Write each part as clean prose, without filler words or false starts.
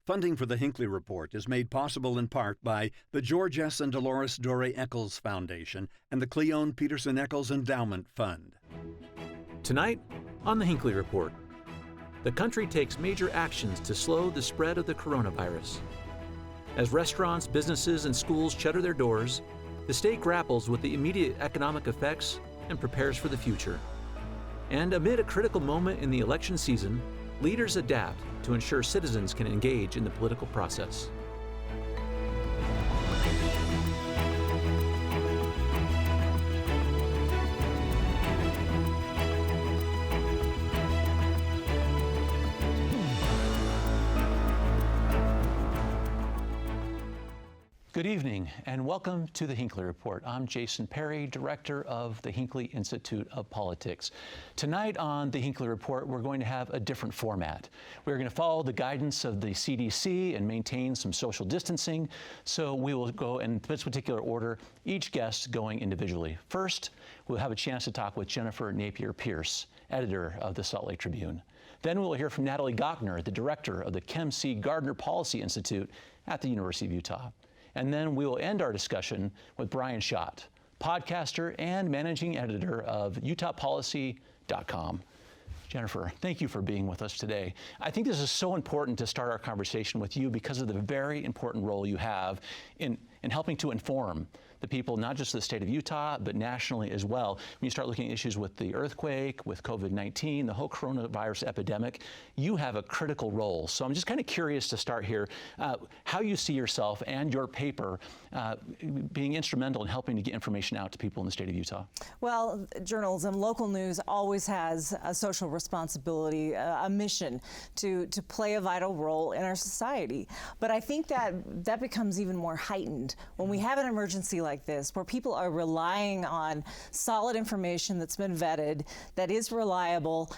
Funding for the Hinckley Report is made possible in part by the George S. and Dolores Doré Eccles Foundation and the Cleone Peterson Eccles Endowment Fund. Tonight on the Hinckley Report, the country takes major actions to slow the spread of the coronavirus. As restaurants, businesses, and schools shutter their doors, the state grapples with the immediate economic effects and prepares for the future. And amid a critical moment in the election season, leaders adapt to ensure citizens can engage in the political process. Good evening and welcome to the Hinckley Report. I'm Jason Perry, director of the Hinckley Institute of Politics. Tonight on the Hinckley Report, we're going to have a different format. We're going to follow the guidance of the CDC and maintain some social distancing. So we will go in this particular order, each guest going individually. First, we'll have a chance to talk with Jennifer Napier-Pearce, editor of the Salt Lake Tribune. Then we'll hear from Natalie Gochnour, the director of the Kem C Gardner Policy Institute at the University of Utah. And then we will end our discussion with Bryan Schott, podcaster and managing editor of UtahPolicy.com. Jennifer, thank you for being with us today. I think this is so important to start our conversation with you because of the very important role you have in helping to inform the people, not just the state of Utah, but nationally as well. When you start looking at issues with the earthquake, with COVID-19, the whole coronavirus epidemic, you have a critical role. So I'm just kind of curious to start here, how you see yourself and your paper being instrumental in helping to get information out to people in the state of Utah. Well, journalism, local news always has a social responsibility, a mission to play a vital role in our society. But I think that becomes even more heightened when we have an emergency like this, where people are relying on solid information that's been vetted, that is reliable.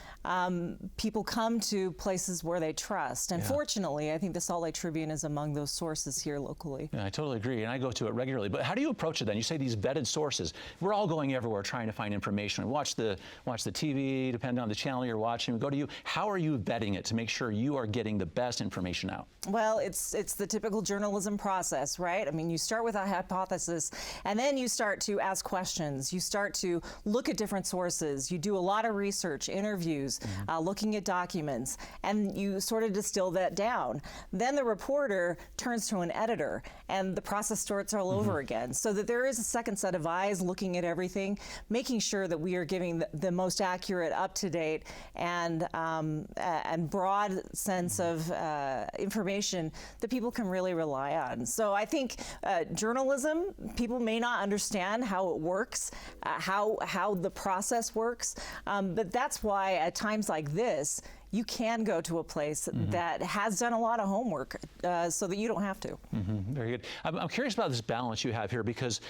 People come to places where they trust. And fortunately, I think the Salt Lake Tribune is among those sources here locally. Yeah, I totally agree, and I go to it regularly. But how do you approach it then? You say these vetted sources. We're all going everywhere trying to find information. We watch the TV, depending on the channel you're watching. We go to you. How are you vetting it to make sure you are getting the best information out? Well, it's the typical journalism process, right? I mean, you start with a hypothesis, and then you start to ask questions. You start to look at different sources. You do a lot of research, interviews, looking at documents, and you sort of distill that down. Then the reporter turns to an editor, and the process starts all over again, so that there is a second set of eyes looking at everything, making sure that we are giving the most accurate, up-to-date, and broad sense of information that people can really rely on. So I think journalism, people may not understand how it works, how the process works, but that's why at times like this, you can go to a place that has done a lot of homework so that you don't have to. Very good. I'm curious about this balance you have here because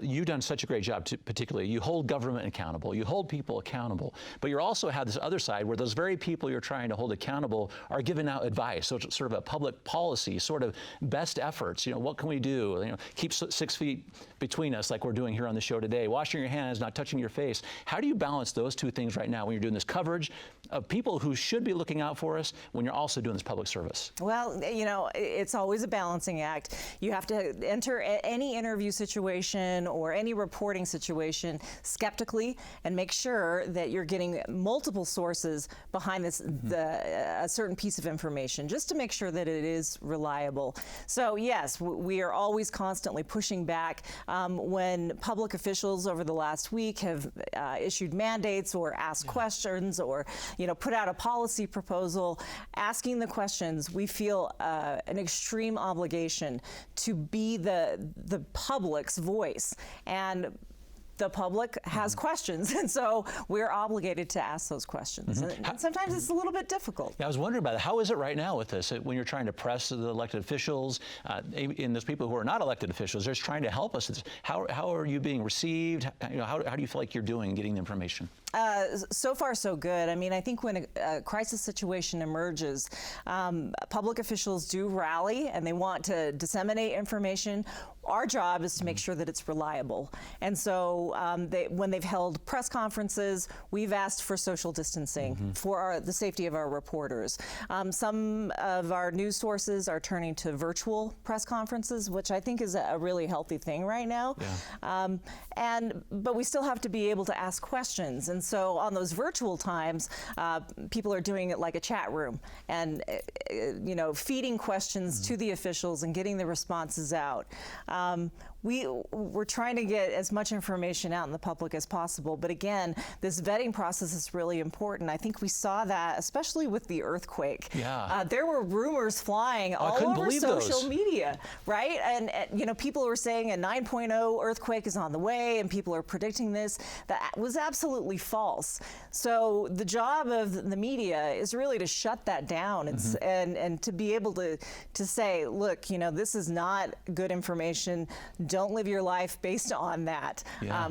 you've done such a great job, particularly. You hold government accountable. You hold people accountable. But you also have this other side where those very people you're trying to hold accountable are giving out advice. So it's sort of a public policy, sort of best efforts. You know, what can we do? You know, keep 6 feet between us like we're doing here on the show today. Washing your hands, not touching your face. How do you balance those two things right now when you're doing this coverage of people who should be looking out for us when you're also doing this public service? Well, you know, it's always a balancing act. You have to enter any interview situation or any reporting situation skeptically and make sure that you're getting multiple sources behind this, a certain piece of information, just to make sure that it is reliable. So yes, we are always constantly pushing back when public officials over the last week have issued mandates or asked questions or, you know, put out a policy proposal, asking the questions. We feel an extreme obligation to be the public's voice, and the public has questions, and so we're obligated to ask those questions. And sometimes it's a little bit difficult. Yeah, I was wondering about it. How is it right now with this? When you're trying to press the elected officials, and those people who are not elected officials, they're just trying to help us. How are you being received? You know, how do you feel like you're doing getting the information? So far, so good. I mean, I think when a crisis situation emerges, public officials do rally and they want to disseminate information. Our job is to make sure that it's reliable. And so when they've held press conferences, we've asked for social distancing for the safety of our reporters. Some of our news sources are turning to virtual press conferences, which I think is a really healthy thing right now. Yeah. But we still have to be able to ask questions. And so on those virtual times, people are doing it like a chat room and, feeding questions to the officials and getting the responses out. We're trying to get as much information out in the public as possible, but again, this vetting process is really important. I think we saw that, especially with the earthquake. Yeah. There were rumors flying all over social media, right? And people were saying a 9.0 earthquake is on the way, and people are predicting this. That was absolutely false. So the job of the media is really to shut that down and to be able to say, look, this is not good information. Don't live your life based on that. Yeah.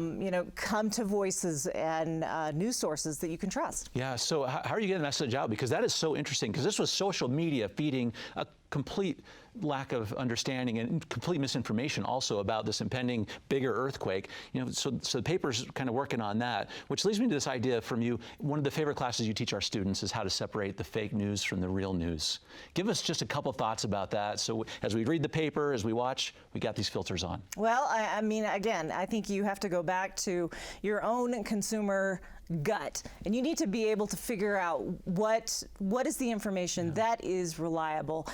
Come to voices and news sources that you can trust. Yeah, so how are you getting the message out? Because that is so interesting, because this was social media feeding a complete lack of understanding and complete misinformation also about this impending bigger earthquake. So the paper's kind of working on that, which leads me to this idea from you. One of the favorite classes you teach our students is how to separate the fake news from the real news. Give us just a couple thoughts about that. So as we read the paper, as we watch, we got these filters on. Well, I mean, again, I think you have to go back to your own consumer gut, and you need to be able to figure out what is the information that is reliable.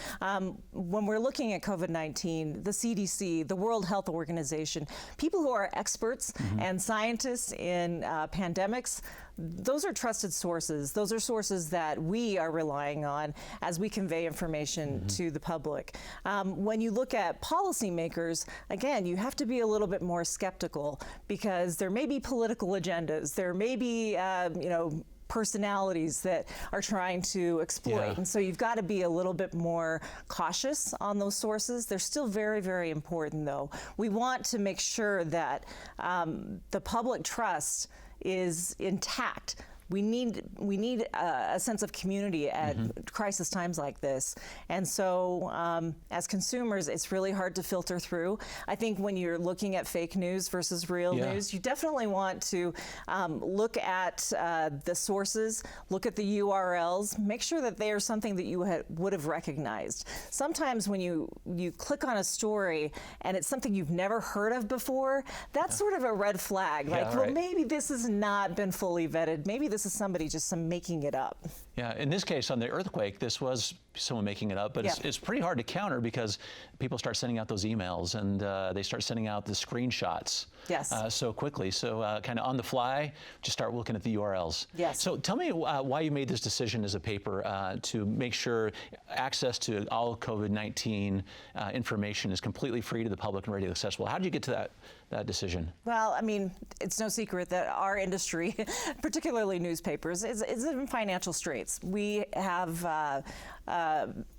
When we're looking at COVID-19, the CDC, the World Health Organization, people who are experts and scientists in pandemics, those are trusted sources. Those are sources that we are relying on as we convey information to the public. When you look at policymakers, again, you have to be a little bit more skeptical, because there may be political agendas. There may be, personalities that are trying to exploit. Yeah. And so you've got to be a little bit more cautious on those sources. They're still very, very important, though. We want to make sure that the public trust is intact. We need a sense of community at crisis times like this. And so as consumers, it's really hard to filter through. I think when you're looking at fake news versus real news, you definitely want to look at the sources, look at the URLs, make sure that they are something that you would have recognized. Sometimes when you click on a story and it's something you've never heard of before, that's sort of a red flag. Well, maybe this has not been fully vetted. Maybe this is somebody just making it up. Yeah, in this case, on the earthquake, this was someone making it up, but it's pretty hard to counter, because people start sending out those emails and they start sending out the screenshots so quickly. So kind of on the fly, just start looking at the URLs. Yes. So tell me why you made this decision as a paper to make sure access to all COVID-19 information is completely free to the public and readily accessible. How did you get to that decision? Well, I mean, it's no secret that our industry, particularly newspapers, is in financial straits. We have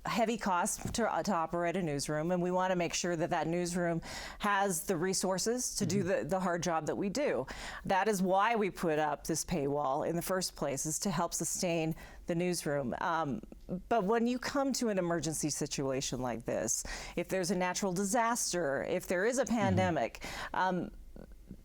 heavy costs to operate a newsroom, and we want to make sure that that newsroom has the resources to do the hard job that we do. That is why we put up this paywall in the first place, is to help sustain the newsroom. But when you come to an emergency situation like this, if there's a natural disaster, if there is a pandemic,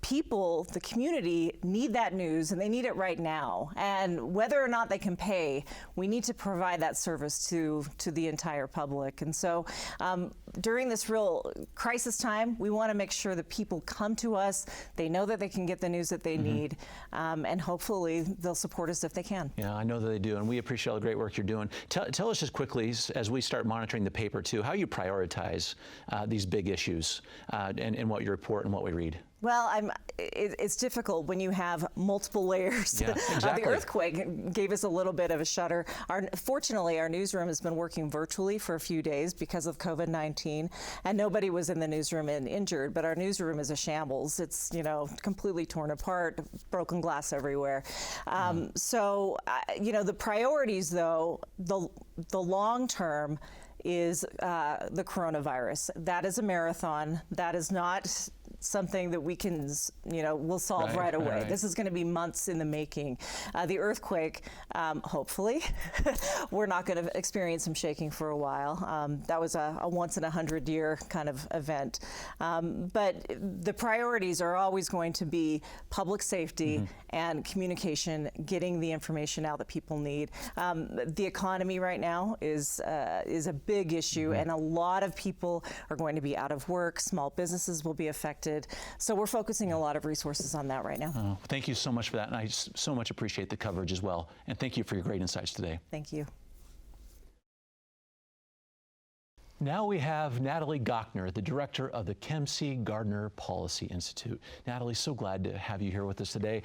people, the community, need that news, and they need it right now. And whether or not they can pay, we need to provide that service to the entire public. And so during this real crisis time, we want to make sure that people come to us, they know that they can get the news that they need, and hopefully they'll support us if they can. Yeah, I know that they do, and we appreciate all the great work you're doing. Tell us just quickly, as we start monitoring the paper too, how you prioritize these big issues and what you report and what we read. Well, it's difficult when you have multiple layers. Yeah, exactly. The earthquake gave us a little bit of a shudder. Fortunately, our newsroom has been working virtually for a few days because of COVID-19, and nobody was in the newsroom and injured, but our newsroom is a shambles. It's, completely torn apart, broken glass everywhere. So, the priorities, though, the long term is the coronavirus. That is a marathon. That is not something that we can, we'll solve right away. Right. This is going to be months in the making. The earthquake, hopefully, we're not going to experience some shaking for a while. That was a once in 100-year kind of event. But the priorities are always going to be public safety and communication, getting the information out that people need. The economy right now is a big issue, and a lot of people are going to be out of work. Small businesses will be affected. So we're focusing a lot of resources on that right now. Thank you so much for that, and I so much appreciate the coverage as well. And thank you for your great insights today. Thank you. Now we have Natalie Gochnour, the director of the Kem C Gardner Policy Institute. Natalie, so glad to have you here with us today.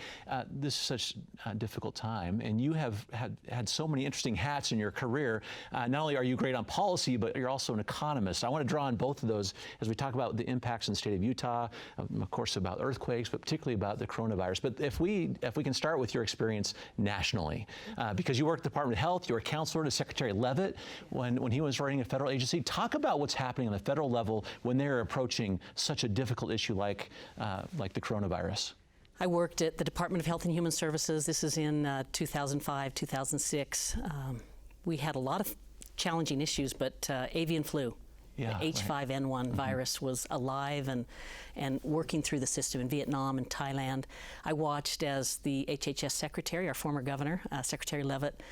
This is such a difficult time, and you have had so many interesting hats in your career. Not only are you great on policy, but you're also an economist. I want to draw on both of those as we talk about the impacts in the state of Utah, of course about earthquakes, but particularly about the coronavirus. But if we can start with your experience nationally, because you worked at the Department of Health, you were a counselor to Secretary Leavitt when he was running a federal agency. Talk about what's happening on the federal level when they're approaching such a difficult issue like the coronavirus. I worked at the Department of Health and Human Services. This is in 2005, 2006. We had a lot of challenging issues, but avian flu, the H5N1 virus was alive and working through the system in Vietnam and Thailand. I watched as the HHS secretary, our former governor, Secretary Leavitt,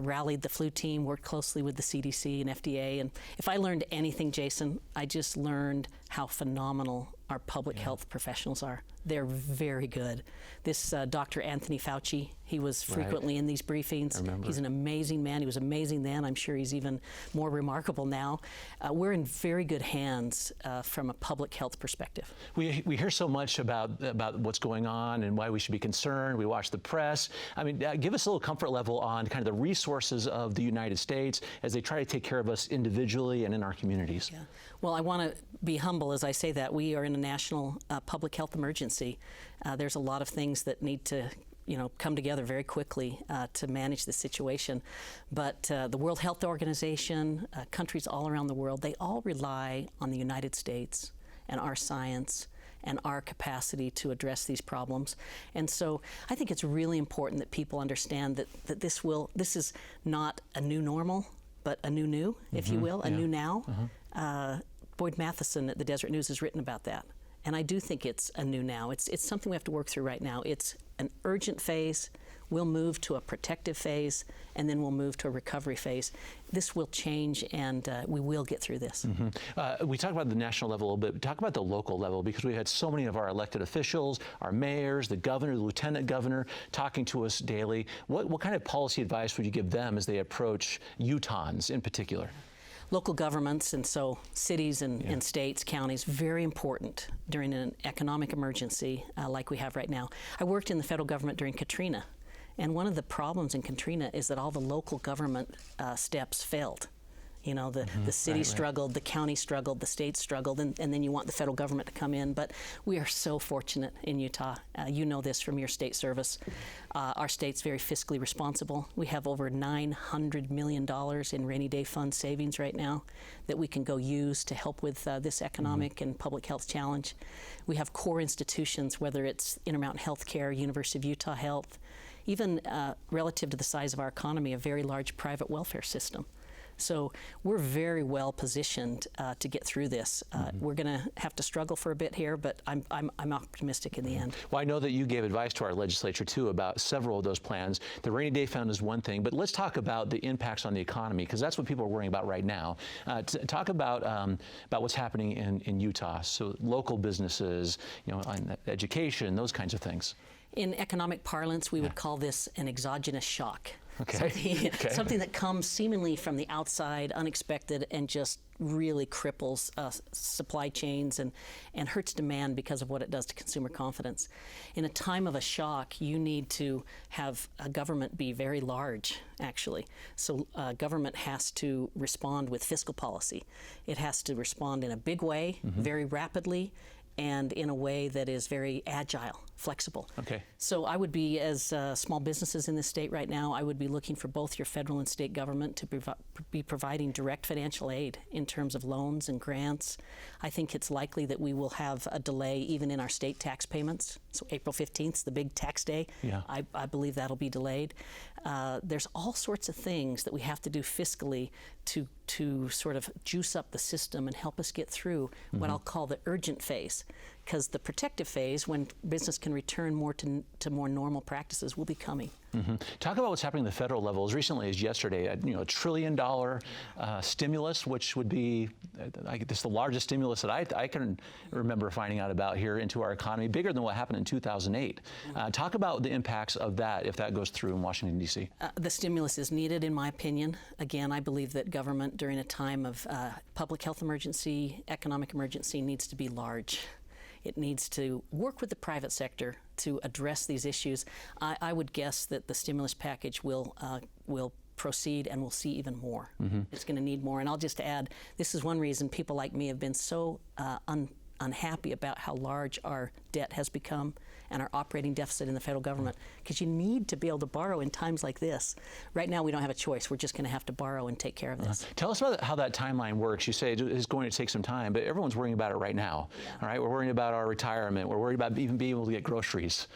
rallied the flu team, worked closely with the CDC and FDA. And if I learned anything, Jason, I just learned how phenomenal our public health professionals are. They're very good. This Dr. Anthony Fauci, he was frequently in these briefings. He's an amazing man. He was amazing then. I'm sure he's even more remarkable now. We're in very good hands from a public health perspective. We hear so much about what's going on and why we should be concerned. We watch the press. I mean, give us a little comfort level on kind of the resources of the United States as they try to take care of us individually and in our communities. Yeah. Well, I want to be humble as I say that. We are in a national public health emergency. There's a lot of things that need to come together very quickly to manage the situation. But the World Health Organization, countries all around the world, they all rely on the United States and our science and our capacity to address these problems. And so I think it's really important that people understand that this is not a new normal, but a new, if you will, a new now. Boyd Matheson at the Deseret News has written about that. And I do think it's a new now. It's something we have to work through right now. It's an urgent phase. We'll move to a protective phase, and then we'll move to a recovery phase. This will change, and we will get through this. We talk about the national level a little bit. Talk about the local level, because we've had so many of our elected officials, our mayors, the governor, the lieutenant governor, talking to us daily. What kind of policy advice would you give them as they approach Utahns in particular? Local governments, and so cities and states, counties, very important during an economic emergency like we have right now. I worked in the federal government during Katrina, and one of the problems in Katrina is that all the local government steps failed. The city struggled, the county struggled, the state struggled, and then you want the federal government to come in. But we are so fortunate in Utah. You know this from your state service. Our state's very fiscally responsible. We have over $900 million in rainy day fund savings right now that we can go use to help with this economic and public health challenge. We have core institutions, whether it's Intermountain Healthcare, University of Utah Health, even relative to the size of our economy, a very large private welfare system. So we're very well positioned to get through this. We're going to have to struggle for a bit here, but I'm optimistic in the end. Well, I know that you gave advice to our legislature too about several of those plans. The rainy day fund is one thing, but let's talk about the impacts on the economy, because that's what people are worrying about right now. Talk about what's happening in Utah. So local businesses, on education, those kinds of things. In economic parlance, we would call this an exogenous shock. Okay. Something that comes seemingly from the outside, unexpected, and just really cripples supply chains and hurts demand because of what it does to consumer confidence. In a time of a shock, you need to have a government be very large, actually. So government has to respond with fiscal policy. It has to respond in a big way, very rapidly, and in a way that is very agile. flexible. Okay. So I would be, as small businesses in this state right now, I would be looking for both your federal and state government to be providing direct financial aid in terms of loans and grants. I think it's likely that we will have a delay even in our state tax payments. So April 15th, the big tax day. Yeah. I believe that'll be delayed. There's all sorts of things that we have to do fiscally to sort of juice up the system and help us get through what I'll call the urgent phase. Because the protective phase, when business can return more to more normal practices, will be coming. Talk about what's happening at the federal level. As recently as yesterday, a $1 trillion stimulus, which would be, this is the largest stimulus that I can remember finding out about here into our economy, bigger than what happened in 2008. Talk about the impacts of that if that goes through in Washington, D.C. The stimulus is needed, in my opinion. Again, I believe that government during a time of public health emergency, economic emergency, needs to be large. It needs to work with the private sector to address these issues. I would guess that the stimulus package will proceed, and we'll see even more. It's going to need more. And I'll just add, this is one reason people like me have been so unhappy about how large our debt has become and our operating deficit in the federal government, because you need to be able to borrow in times like this. Right now, we don't have a choice. We're just going to have to borrow and take care of this. Tell us about how that timeline works. You say it's going to take some time, but everyone's worrying about it right now. All right, we're worrying about our retirement. We're worried about even being able to get groceries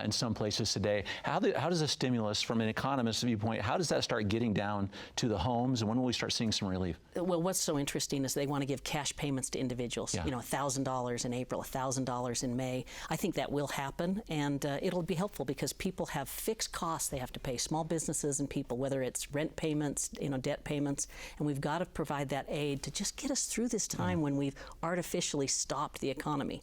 in some places today. How does a stimulus, from an economist's viewpoint, how does that start getting down to the homes, and when will we start seeing some relief? Well, what's so interesting is they want to give cash payments to individuals. You know, $1,000 in April, $1,000 in May. I think that will happen, and it'll be helpful because people have fixed costs they have to pay, small businesses and people, whether it's rent payments, debt payments, and we've got to provide that aid to just get us through this time when we've artificially stopped the economy,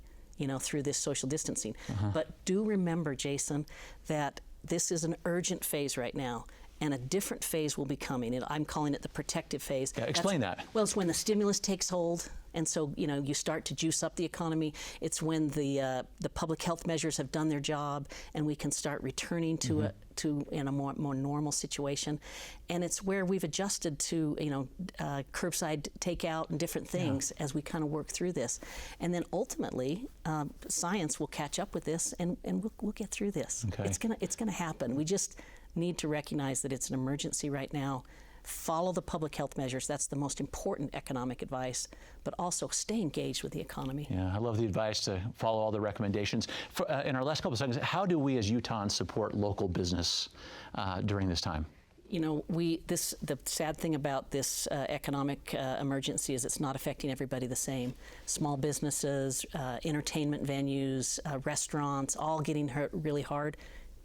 through this social distancing. But do remember, Jason, that this is an urgent phase right now, and a different phase will be coming. I'm calling it the protective phase. Yeah, explain that. Well, it's when the stimulus takes hold, and so you start to juice up the economy. It's when the public health measures have done their job, and we can start returning to a more normal situation. And it's where we've adjusted to curbside takeout and different things as we kind of work through this. And then ultimately, science will catch up with this, and we'll get through this. Okay. It's gonna happen. We just need to recognize that it's an emergency right now. Follow the public health measures. That's the most important economic advice, but also stay engaged with the economy. Yeah, I love the advice to follow all the recommendations. In our last couple of seconds, how do we as Utahns support local business during this time? The sad thing about this economic emergency is it's not affecting everybody the same. Small businesses, entertainment venues, restaurants, all getting hurt really hard.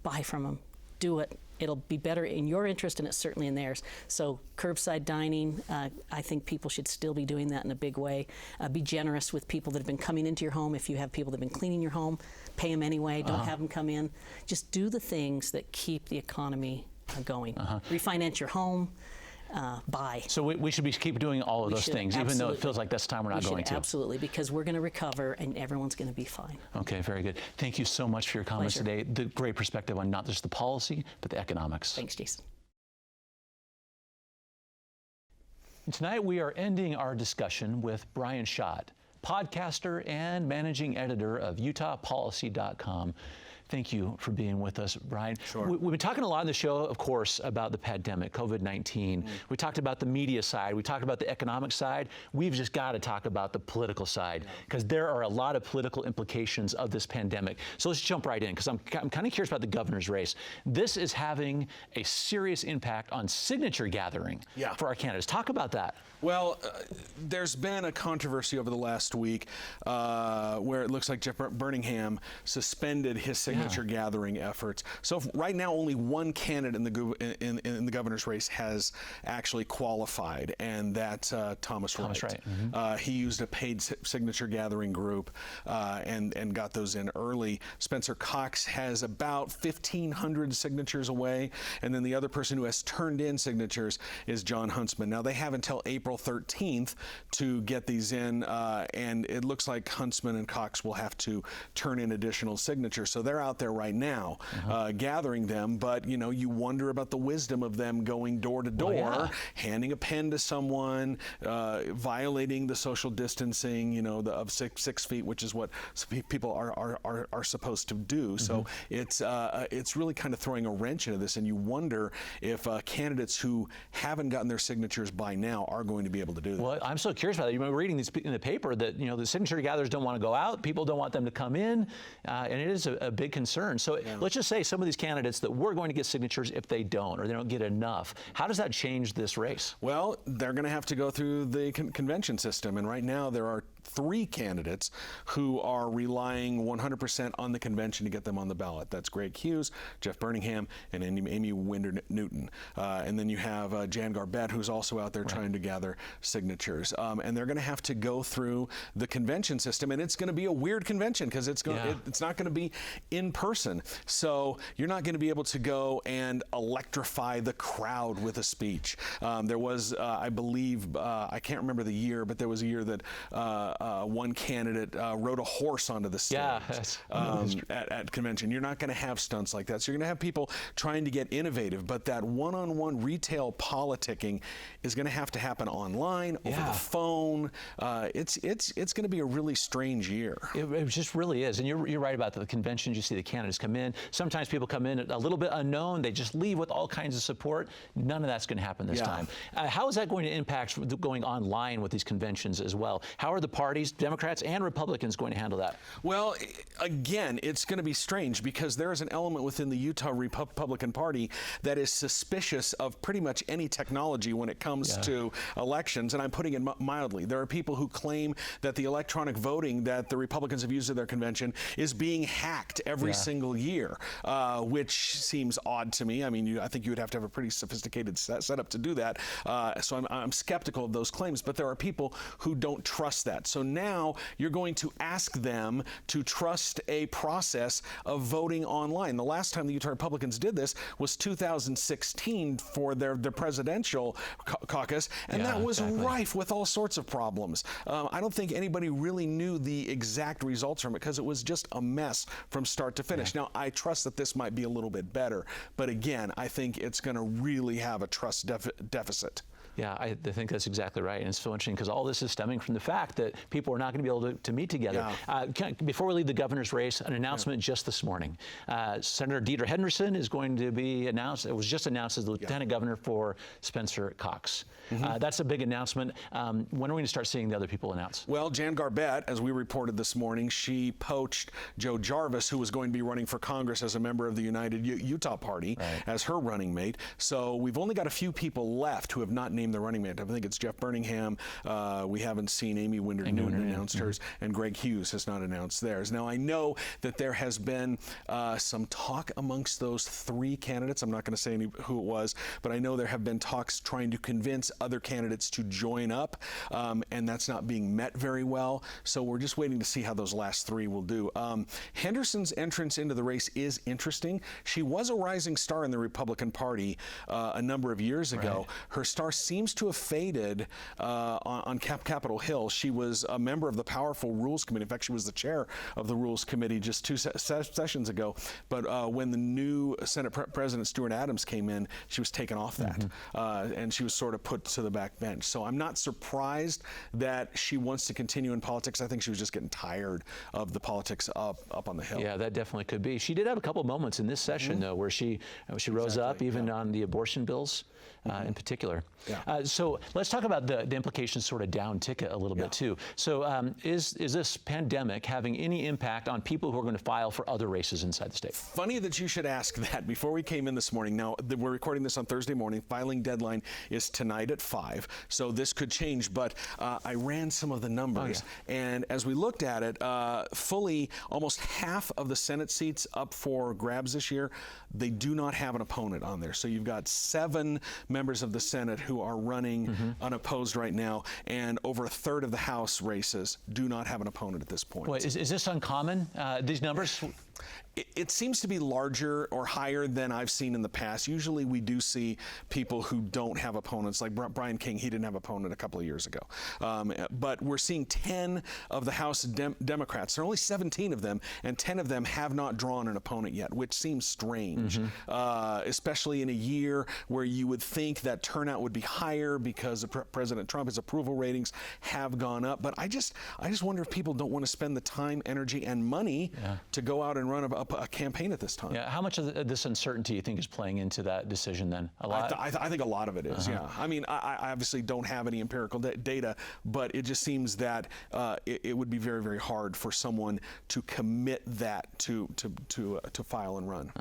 Buy from them. Do it. It'll be better in your interest, and it's certainly in theirs. So curbside dining, I think people should still be doing that in a big way. Be generous with people that have been coming into your home. If you have people that have been cleaning your home, pay them anyway. Don't have them come in. Just do the things that keep the economy going. Refinance your home. Buy. So we should keep doing all of those things, even though it feels like that's time we're not going to. Absolutely, because we're going to recover and everyone's going to be fine. Okay, very good. Thank you so much for your comments today. The great perspective on not just the policy, but the economics. Thanks, Jason. Tonight we are ending our discussion with Bryan Schott, podcaster and managing editor of UtahPolicy.com. Thank you for being with us, Bryan. Sure. We've been talking a lot on the show, of course, about the pandemic, COVID-19. We talked about the media side. We talked about the economic side. We've just got to talk about the political side, because there are a lot of political implications of this pandemic. So let's jump right in, because I'm kind of curious about the governor's race. This is having a serious impact on signature gathering for our candidates. Talk about that. Well, there's been a controversy over the last week where it looks like Jeff Birmingham suspended his signature gathering efforts. So right now, only one candidate in the governor's race has actually qualified, and that's Thomas Wright. He used a paid signature gathering group and got those in early. Spencer Cox has about 1,500 signatures away, and then the other person who has turned in signatures is John Huntsman. Now, they have until April 13th to get these in, and it looks like Huntsman and Cox will have to turn in additional signatures. So they're out there right now gathering them, but you wonder about the wisdom of them going door to door, handing a pen to someone, violating the social distancing, of 6 feet, which is what people are supposed to do. So it's really kind of throwing a wrench into this, and you wonder if candidates who haven't gotten their signatures by now are going to be able to do that. Well, I'm so curious about that. You remember reading this in the paper that the signature gatherers don't want to go out, people don't want them to come in, and it is a big concern. So let's just say some of these candidates that we're going to get signatures if they don't, or they don't get enough. How does that change this race? Well, they're going to have to go through the convention system, and right now there are 3 candidates who are relying 100% on the convention to get them on the ballot. That's Greg Hughes, Jeff Birmingham, and Amy Winder-Newton. And then you have Jan Garbett, who's also out there trying to gather signatures. And they're going to have to go through the convention system, and it's going to be a weird convention because it's not going to be in person. So you're not going to be able to go and electrify the crowd with a speech. There was, I believe, I can't remember the year, but there was a year that one candidate rode a horse onto the stage at convention. You're not going to have stunts like that. So you're going to have people trying to get innovative, but that one-on-one retail politicking is going to have to happen online, over the phone. It's going to be a really strange year. It just really is. And you're right about the conventions. You see the candidates come in. Sometimes people come in a little bit unknown. They just leave with all kinds of support. None of that's going to happen this time. How is that going to impact going online with these conventions as well? How are the parties, Democrats and Republicans, going to handle that? Well, again, it's going to be strange because there is an element within the Utah Republican Party that is suspicious of pretty much any technology when it comes to elections, and I'm putting it mildly. There are people who claim that the electronic voting that the Republicans have used at their convention is being hacked every single year, which seems odd to me. I mean, I think you would have to have a pretty sophisticated setup to do that. So I'm skeptical of those claims, but there are people who don't trust that. So now you're going to ask them to trust a process of voting online. The last time the Utah Republicans did this was 2016 for their presidential caucus, and that was rife with all sorts of problems. I don't think anybody really knew the exact results from it because it was just a mess from start to finish. Now, I trust that this might be a little bit better, but again, I think it's going to really have a trust deficit. Yeah, I think that's exactly right. And it's so interesting because all this is stemming from the fact that people are not going to be able to meet together. Before we leave the governor's race, an announcement just this morning. Senator Deidre Henderson is going to be announced. It was just announced as the lieutenant governor for Spencer Cox. That's a big announcement. When are we going to start seeing the other people announce? Well, Jan Garbett, as we reported this morning, she poached Joe Jarvis, who was going to be running for Congress as a member of the United Utah Party, as her running mate. So we've only got a few people left who have not named the running mate. I think it's Jeff Birmingham. We haven't seen Amy Winder-Newton announced hers, and Greg Hughes has not announced theirs. Now, I know that there has been some talk amongst those 3 candidates. I'm not going to say who it was, but I know there have been talks trying to convince other candidates to join up, and that's not being met very well. So we're just waiting to see how those last 3 will do. Henderson's entrance into the race is interesting. She was a rising star in the Republican Party a number of years ago. Her star seems to have faded on Capitol Hill. She was a member of the powerful Rules Committee. In fact, she was the chair of the Rules Committee just 2 sessions ago. But when the new Senate President Stuart Adams came in, she was taken off that, and she was sort of put to the back bench. So I'm not surprised that she wants to continue in politics. I think she was just getting tired of the politics up on the Hill. Yeah, that definitely could be. She did have a couple of moments in this session, though, where she rose up, even on the abortion bills in particular. So let's talk about the implications sort of down ticket a little bit, too. So is this pandemic having any impact on people who are going to file for other races inside the state? Funny that you should ask that. Before we came in this morning, now we're recording this on Thursday morning. Filing deadline is tonight at 5, so this could change, but I ran some of the numbers, and as we looked at it, fully almost half of the Senate seats up for grabs this year, they do not have an opponent on there. So you've got 7 members of the Senate who are running unopposed right now, and over a third of the House races do not have an opponent at this point. Wait, is this uncommon, these numbers? it seems to be larger or higher than I've seen in the past. Usually we do see people who don't have opponents, like Brian King, he didn't have an opponent a couple of years ago. But we're seeing 10 of the House Democrats, there are only 17 of them, and 10 of them have not drawn an opponent yet, which seems strange, especially in a year where you would think that turnout would be higher because of President Trump, his approval ratings have gone up. But I just wonder if people don't want to spend the time, energy, and money to go out and run a campaign at this time. Yeah. How much of this uncertainty you think is playing into that decision then? A lot? I think a lot of it is, yeah. I mean, I obviously don't have any empirical data, but it just seems that it would be very, very hard for someone to commit that to file and run.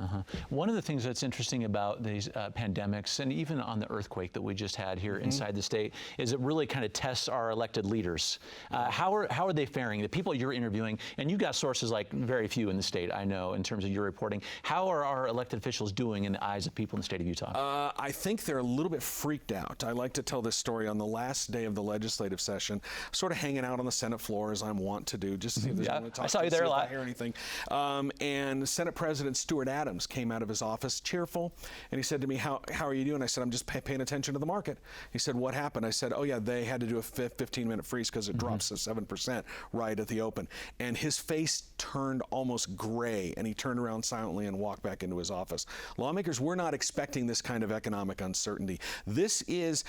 One of the things that's interesting about these pandemics, and even on the earthquake that we just had here inside the state, is it really kind of tests our elected leaders. How are they faring? The people you're interviewing, and you got sources like very few in the state, I know, in terms of your reporting. How are our elected officials doing in the eyes of people in the state of Utah? I think they're a little bit freaked out. I like to tell this story on the last day of the legislative session, sort of hanging out on the Senate floor as I'm wont to do, just to see if there's anyone to talk to. I saw you there a lot. I hear anything. And Senate President Stuart Adams came out of his office cheerful, and he said to me, how are you doing? I said, I'm just paying attention to the market. He said, what happened? I said, oh yeah, they had to do a 15-minute freeze because it drops to 7% right at the open. And his face turned almost gray, and he turned around silently and walked back into his office. Lawmakers, we're not expecting this kind of economic uncertainty. This is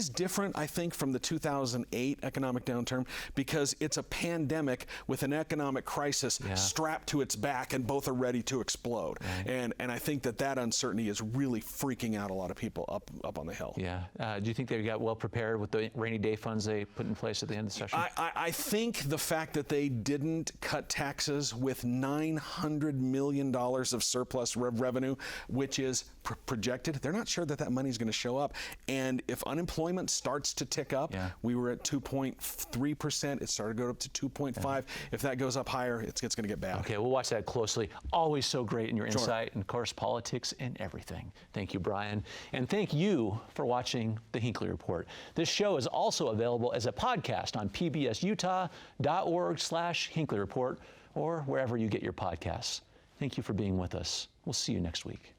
different, I think, from the 2008 economic downturn because it's a pandemic with an economic crisis strapped to its back, and both are ready to explode. And I think that uncertainty is really freaking out a lot of people up on the Hill. Yeah. Do you think they got well prepared with the rainy day funds they put in place at the end of the session? I think the fact that they didn't cut taxes with $900 million of surplus revenue, which is projected, they're not sure that money is going to show up. And if unemployment starts to tick up, we were at 2.3%. It started to go up to 2.5. If that goes up higher, it's going to get bad. Okay, we'll watch that closely. Always so great in your insight, and of course, politics and everything. Thank you, Bryan. And thank you for watching the Hinckley Report. This show is also available as a podcast on pbsutah.org/Hinckley Report or wherever you get your podcasts. Thank you for being with us. We'll see you next week.